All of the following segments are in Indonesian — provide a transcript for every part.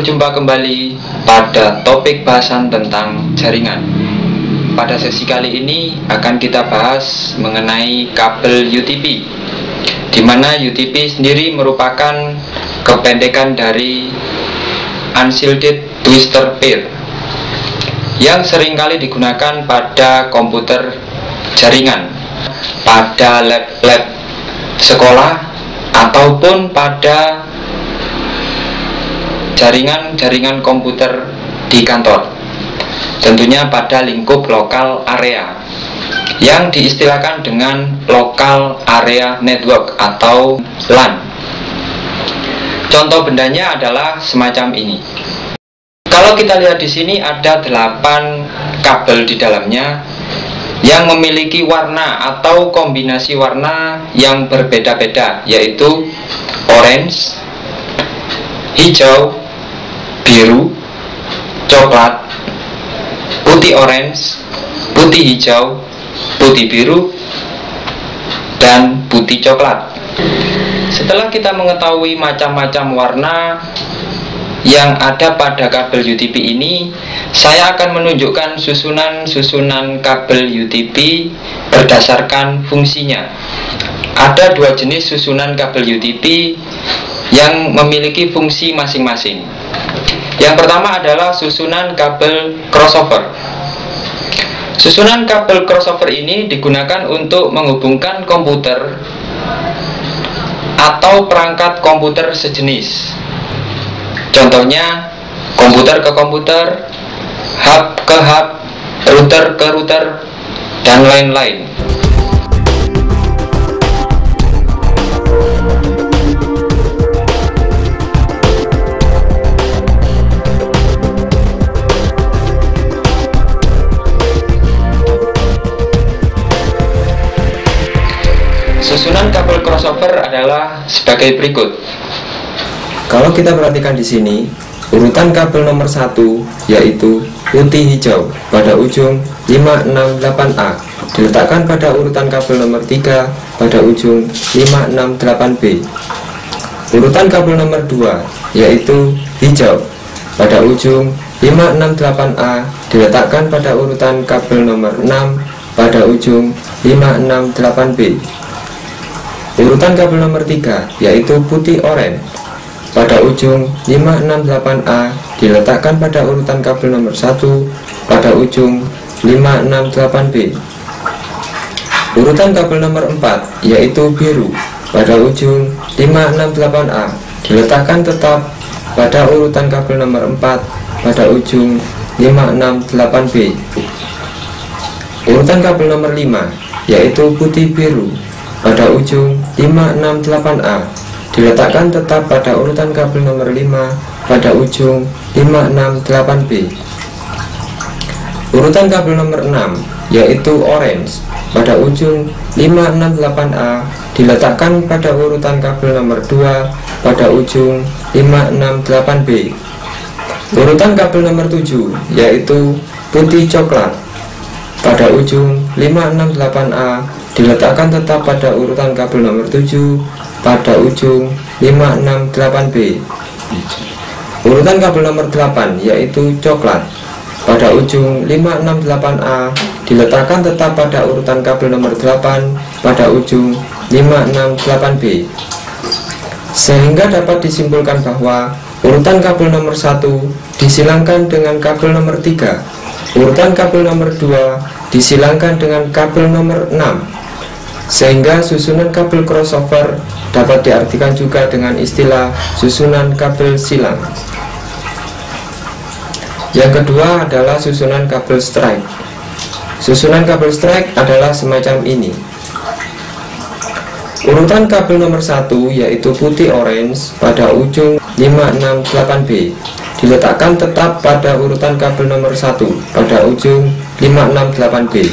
Berjumpa kembali pada topik bahasan tentang jaringan. Pada sesi kali ini akan kita bahas mengenai kabel UTP, di mana UTP sendiri merupakan kependekan dari Unshielded Twistor Pair, yang seringkali digunakan pada komputer jaringan, pada lab-lab sekolah, ataupun pada jaringan komputer di kantor, tentunya pada lingkup lokal area yang diistilahkan dengan Local Area Network atau LAN. Contoh bendanya adalah semacam ini. Kalau kita lihat di sini ada 8 kabel di dalamnya yang memiliki warna atau kombinasi warna yang berbeda-beda, yaitu orange, hijau, biru, coklat, putih orange, putih hijau, putih biru, dan putih coklat. Setelah kita mengetahui macam-macam warna yang ada pada kabel UTP ini, saya akan menunjukkan susunan kabel UTP berdasarkan fungsinya. Ada 2 jenis susunan kabel UTP yang memiliki fungsi masing-masing. Yang pertama adalah susunan kabel crossover. Susunan kabel crossover ini digunakan untuk menghubungkan komputer atau perangkat komputer sejenis. Contohnya komputer ke komputer, hub ke hub, router ke router, dan lain-lain. Susunan kabel crossover adalah sebagai berikut. Kalau kita perhatikan di sini, urutan kabel nomor 1 yaitu putih hijau pada ujung 568A diletakkan pada urutan kabel nomor 3 pada ujung 568B. Urutan kabel nomor 2 yaitu hijau pada ujung 568A diletakkan pada urutan kabel nomor 6 pada ujung 568B. Urutan kabel nomor 3 yaitu putih oranye pada ujung 568A diletakkan pada urutan kabel nomor 1 pada ujung 568B. Urutan kabel nomor 4 yaitu biru pada ujung 568A diletakkan tetap pada urutan kabel nomor 4 pada ujung 568B. Urutan kabel nomor 5 yaitu putih biru pada ujung 568A diletakkan tetap pada urutan kabel nomor 5 pada ujung 568B. Urutan kabel nomor 6 yaitu orange pada ujung 568A diletakkan pada urutan kabel nomor 2 pada ujung 568B. Urutan kabel nomor 7 yaitu putih coklat pada ujung 568A diletakkan tetap pada urutan kabel nomor 7 pada ujung 568B. Urutan kabel nomor 8 yaitu coklat pada ujung 568A diletakkan tetap pada urutan kabel nomor 8 pada ujung 568B. Sehingga dapat disimpulkan bahwa urutan kabel nomor 1 disilangkan dengan kabel nomor 3, urutan kabel nomor 2 disilangkan dengan kabel nomor 6. Sehingga susunan kabel crossover dapat diartikan juga dengan istilah susunan kabel silang. Yang kedua adalah susunan kabel strike. Susunan kabel strike adalah semacam ini. Urutan kabel nomor 1 yaitu putih orange pada ujung 568B diletakkan tetap pada urutan kabel nomor 1 pada ujung 568B.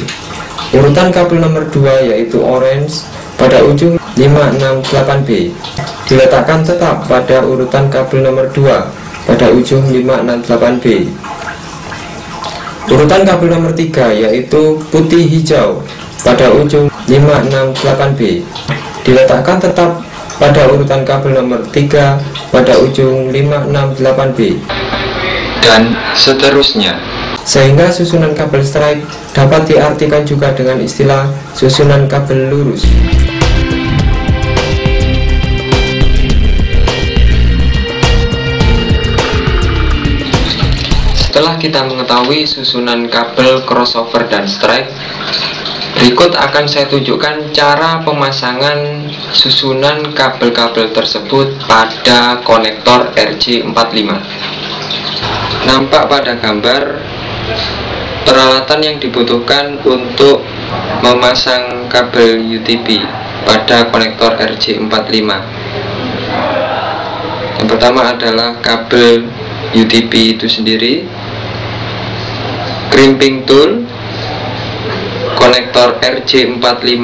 Urutan kabel nomor 2 yaitu orange pada ujung 568B diletakkan tetap pada urutan kabel nomor 2 pada ujung 568B. Urutan kabel nomor 3 yaitu putih hijau pada ujung 568B diletakkan tetap pada urutan kabel nomor 3 pada ujung 568B. dan seterusnya. Sehingga susunan kabel strike dapat diartikan juga dengan istilah susunan kabel lurus. Setelah kita mengetahui susunan kabel crossover dan strike, berikut akan saya tunjukkan cara pemasangan susunan kabel-kabel tersebut pada konektor RJ45. Nampak pada gambar peralatan yang dibutuhkan untuk memasang kabel UTP pada konektor RJ45. Yang pertama adalah kabel UTP itu sendiri, crimping tool, konektor RJ45,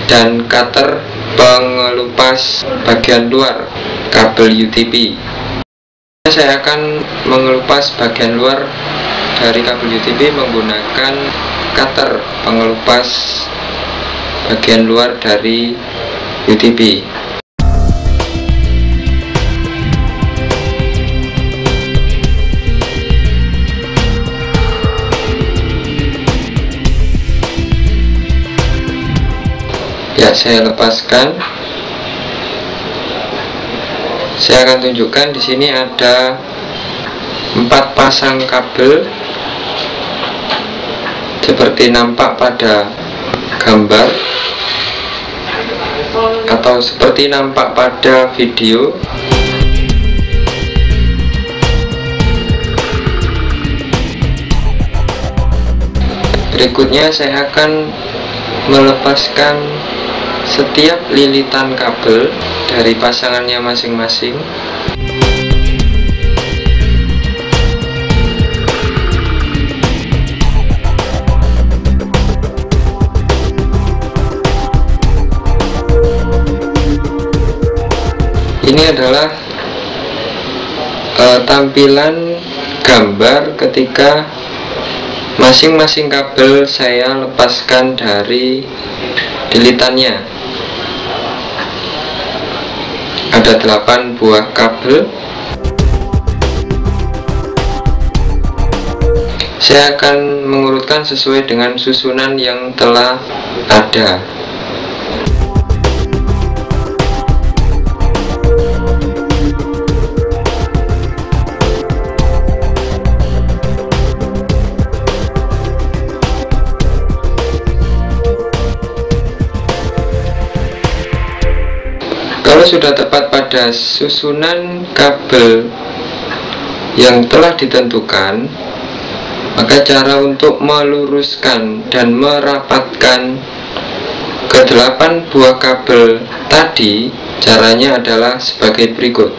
dan cutter pengelupas bagian luar kabel UTP. Saya akan mengelupas bagian luar dari kabel UTP menggunakan cutter pengelupas bagian luar dari UTP. Ya, saya lepaskan. Saya akan tunjukkan di sini ada 4 pasang kabel seperti nampak pada gambar atau seperti nampak pada video. Berikutnya saya akan melepaskan setiap lilitan kabel dari pasangannya masing-masing. Ini adalah tampilan gambar ketika masing-masing kabel saya lepaskan dari lilitannya. Ada 8 buah kabel. Saya akan mengurutkan sesuai dengan susunan yang telah ada. Kalau sudah tepat pada susunan kabel yang telah ditentukan, maka cara untuk meluruskan dan merapatkan ke-8 buah kabel tadi, caranya adalah sebagai berikut.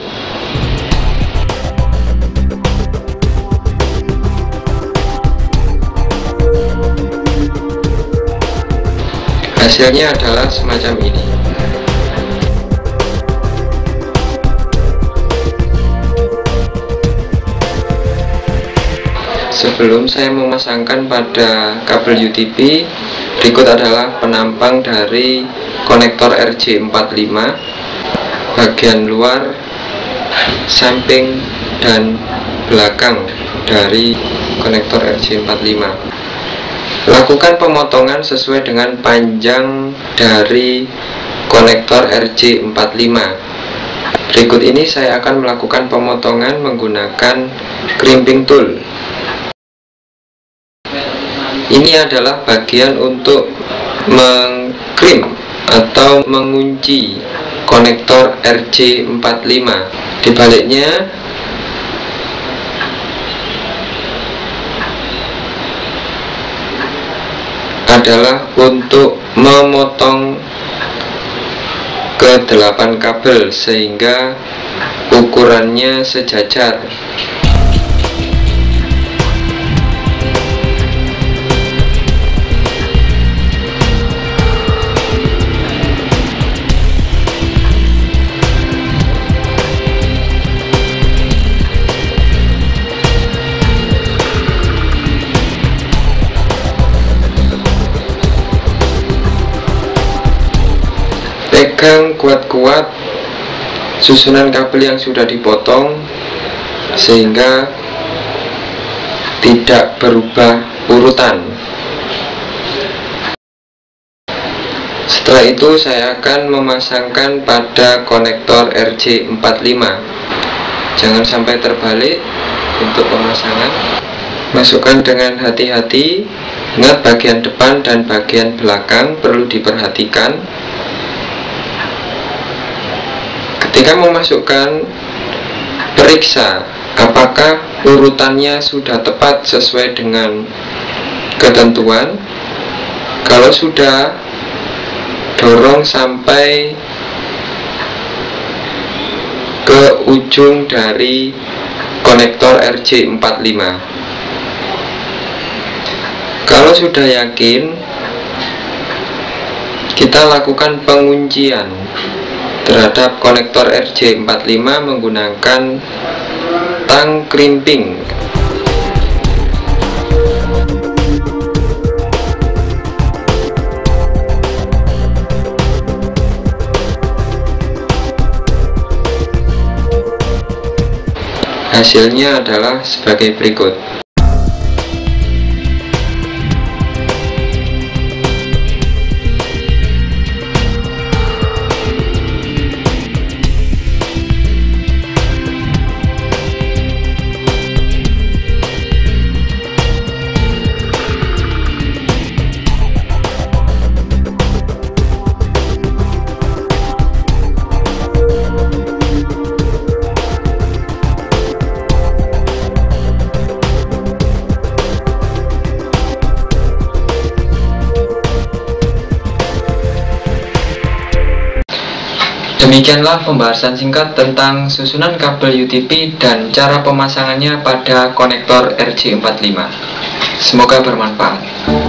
Hasilnya adalah semacam ini. Sebelum saya memasangkan pada kabel UTP, berikut adalah penampang dari konektor RJ45 bagian luar, samping, dan belakang dari konektor RJ45. Lakukan pemotongan sesuai dengan panjang dari konektor RJ45. Berikut ini saya akan melakukan pemotongan menggunakan crimping tool. Ini adalah bagian untuk mengkrim atau mengunci konektor RJ45. Di baliknya adalah untuk memotong ke-8 kabel sehingga ukurannya sejajar. Pegang kuat-kuat susunan kabel yang sudah dipotong sehingga tidak berubah urutan. Setelah itu saya akan memasangkan pada konektor RJ45. Jangan sampai terbalik untuk pemasangan. Masukkan dengan hati-hati. Ingat, bagian depan dan bagian belakang perlu diperhatikan. Ketika memasukkan, periksa apakah urutannya sudah tepat sesuai dengan ketentuan. Kalau sudah, dorong sampai ke ujung dari konektor RJ45. Kalau sudah yakin, kita lakukan penguncian terhadap konektor RJ45 menggunakan tang crimping. Hasilnya adalah sebagai berikut. Demikianlah pembahasan singkat tentang susunan kabel UTP dan cara pemasangannya pada konektor RJ45. Semoga bermanfaat.